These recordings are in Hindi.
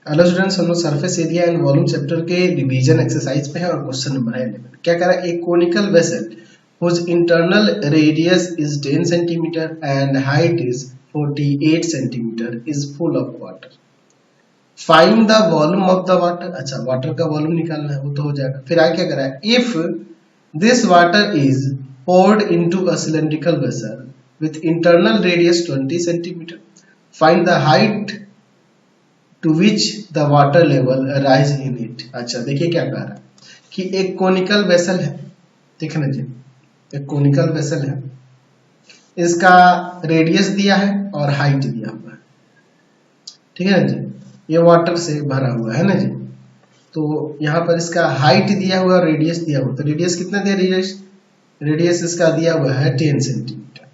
हेलो स्टूडेंट्स, हम लोग surface area and volume chapter के रिवीजन एक्सरसाइज पे है और क्वेश्चन नंबर है 11। क्या कह रहा है? एक conical vessel whose internal radius is 10 centimeter and height is 48 centimeter is full of water. Find the volume of the water. अच्छा, वाटर का वॉल्यूम निकालना है, वो तो हो जाएगा। फिर आगे क्या कह रहा है? If this water is poured into a cylindrical vessel with internal radius 20 centimeter, find the height to which the water level rise in it. अच्छा, देखिए क्या कह रहा है कि एक कोनिकल वेसल है, देखना जी, एक कोनिकल वेसल है, इसका रेडियस दिया है और हाइट दिया हुआ है, ठीक है ना जी। ये वाटर से भरा हुआ है ना जी। तो यहाँ पर इसका हाइट दिया हुआ और रेडियस दिया हुआ, तो रेडियस कितना दिया? रेडियस इसका दिया हुआ है 10 सेंटीमीटर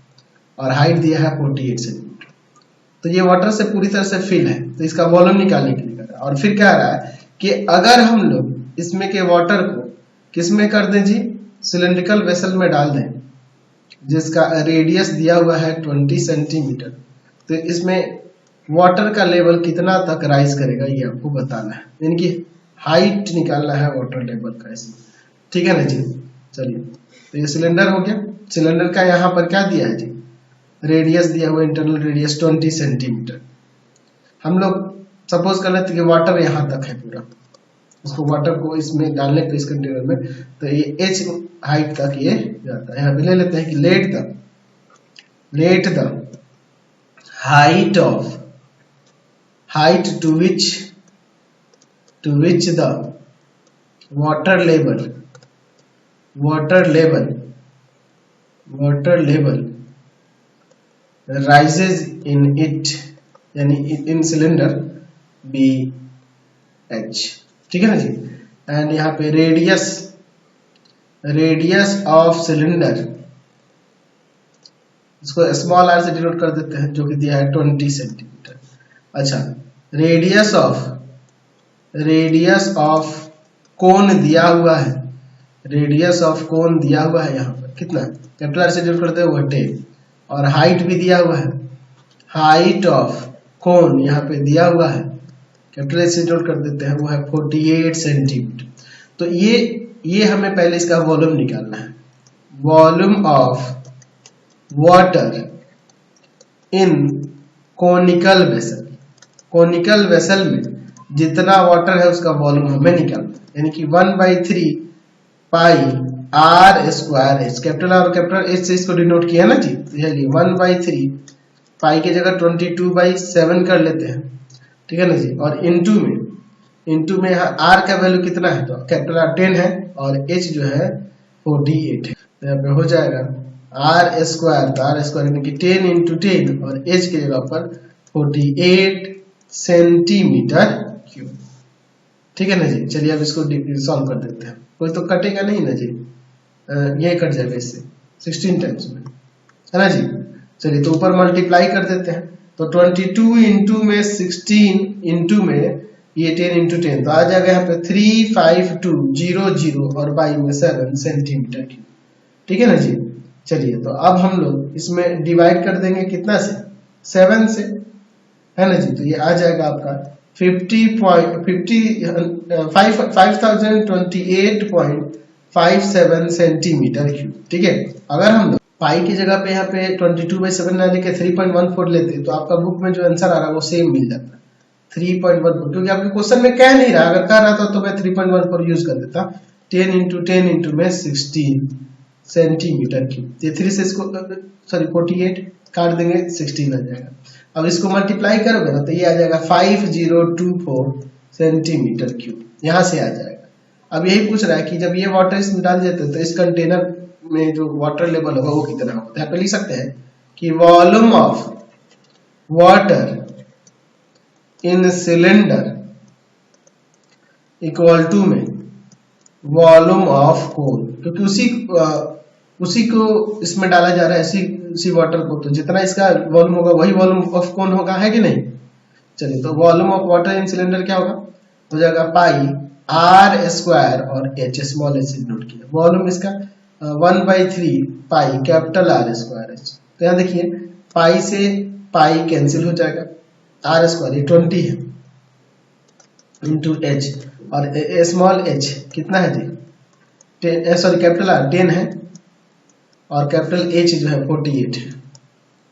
और हाइट दिया है 48 सेंटीमीटर। तो ये वाटर से पूरी तरह से फिल है, तो इसका वॉल्यूम निकालने के लिए कर रहा है। और फिर कह रहा है कि अगर हम लोग इसमें के वाटर को किस में कर दें जी? सिलेंड्रिकल वेसल में डाल दें जिसका रेडियस दिया हुआ है 20 सेंटीमीटर, तो इसमें वाटर का लेवल कितना तक राइज करेगा ये आपको बताना है, यानी कि हाइट निकालना है वाटर लेवल का इसमें, ठीक है ना जी। चलिए, तो ये सिलेंडर हो गया। सिलेंडर का यहाँ पर क्या दिया है जी? रेडियस दिया हुआ, इंटरनल रेडियस 20 सेंटीमीटर। हम लोग सपोज कर लेते हैं कि वाटर यहाँ तक है पूरा, उसको वाटर को इसमें डालने पे इस कंटेनर में, तो ये h हाइट तक ये जाता है। यहाँ पे ले लेते हैं कि let the height to which the water level rises in it, यानी इन सिलेंडर बी एच, ठीक है ना जी। एंड यहाँ पे रेडियस ऑफ सिलेंडर, इसको स्मॉल आर से डिनोट कर देते हैं, जो कि दिया है 20 सेंटीमीटर। अच्छा, रेडियस ऑफ कोन दिया हुआ है, यहाँ पर कितना? कैपिटल आर से डिनोट करते हैं वो 10, और हाइट भी दिया हुआ है, हाइट ऑफ कोन यहाँ पे दिया हुआ है, कैपिटल एच से डिनोट कर देते हैं, वो है 48 सेंटीमीटर। तो ये हमें पहले इसका वॉल्यूम निकालना है। Volume of water in conical vessel में जितना वाटर है उसका वॉल्यूम हमें निकालना है, यानी कि 1/3 pi R square H, capital R और कैपिटल एच से इसको डिनोट किया ना जी। तो चलिए 1/3 पाई की जगह 22/7 कर लेते हैं, ठीक है ना जी। और इनटू में यहाँ आर का वैल्यू कितना है? तो कैपिटल आर 10 है और एच जो है 48 है, तो यहाँ पे हो जाएगा आर स्क्वायर, तो आर स्क्वायर यानी कि 10 × 10 और एच की जगह पर 48 सेंटीमीटर क्यूब, ठीक है ना जी। चलिए अब इसको सॉल्व कर देते हैं। कोई तो कटेगा नहीं ना जी, ये कट जाएगा इससे 16 टाइम्स में, है ना जी। चलिए, तो ऊपर मल्टीप्लाई कर देते हैं, तो 22 इंटू में 16 इंटू में ये 10 × 10, तो आ जाएगा यहाँ पे 35200 और बाई में 7 सेंटीमीटर क्यूब, ठीक है ना जी। चलिए, तो अब हम लोग इसमें डिवाइड कर देंगे कितना से? 7 से, है ना जी। तो ये आ जाएगा आपका 5028.57 सेंटीमीटर क्यूब, ठीक है। अगर हम लोग पाई की जगह पे यहाँ पे 22/7 ना लेके 3.14 लेते तो आपका बुक में जो आंसर आ रहा है वो सेम मिल जाता, 3.14, क्योंकि आपके क्वेश्चन में कह नहीं रहा। अगर कह रहा था तो मैं 3.14 यूज कर देता। 10 × 10 इंटू में 16 सेंटीमीटर क्यूब, ये 3 से इसको 48 काट देंगे, 16 आ जाएगा। अब इसको मल्टीप्लाई करोगे ना, तो ये आ जाएगा 5024 सेंटीमीटर क्यूब, यहाँ से आ जाएगा। अब यही पूछ रहा है कि जब ये वाटर इसमें डाल देते तो इस कंटेनर में जो वाटर लेवल होगा वो कितना होगा। यहाँ पे लिख सकते हैं कि volume of water in cylinder equal to में वॉल्यूम ऑफ कोन, क्योंकि उसी को इसमें डाला जा रहा है, उसी वाटर को, तो जितना इसका वॉल्यूम होगा वही वॉल्यूम ऑफ कोन होगा, है कि नहीं। चलिए, तो volume of water in cylinder क्या होगा? हो जाएगा पाई आर स्क्वायर और एच, स्मॉल एच नोट किया। वॉल्यूम इसका 1/3 pi capital R square H. तो यहाँ देखिए, पाई से पाई कैंसिल हो जाएगा, आर स्क्वायर ये 20 है, इंटू एच, और स्मॉल एच कितना है जी 10, सॉरी कैपिटल आर 10 है, और कैपिटल एच जो है 48 है।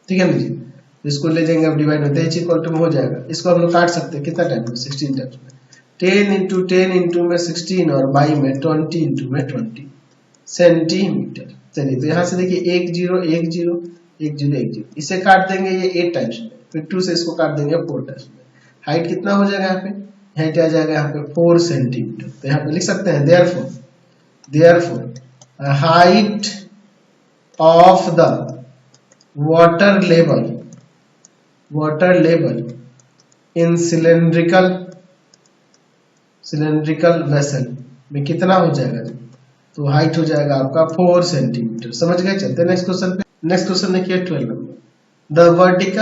ठीक है ना जी, इसको ले जाएंगे अब डिवाइड में, एच इक्वल टू में हो जाएगा। इसको हम लोग काट सकते हैं कितना टाइम में 16 टाइम्स में, 10 इंटू 10 इंटू में 16 और बाई में 20 इंटू में 20 सेंटीमीटर। चलिए तो यहाँ से देखिए 1 0 1 0 1 0 1 0, इसे काट देंगे ये 8 टाइम्स में, फिर 2 से इसको काट देंगे 4 टाइम्स में। हाइट कितना हो जाएगा यहाँ पे, हाइट आ जाएगा यहाँ पे 4 सेंटीमीटर। तो यहाँ पे लिख सकते हैं therefore height of the water level in cylindrical vessel में कितना हो जाएगा, तो हाइट हो जाएगा आपका 4 सेंटीमीटर। समझ गए। चलते नेक्स्ट क्वेश्चन पे। नेक्स्ट क्वेश्चन देखिए 12 नंबर, द वर्टिकल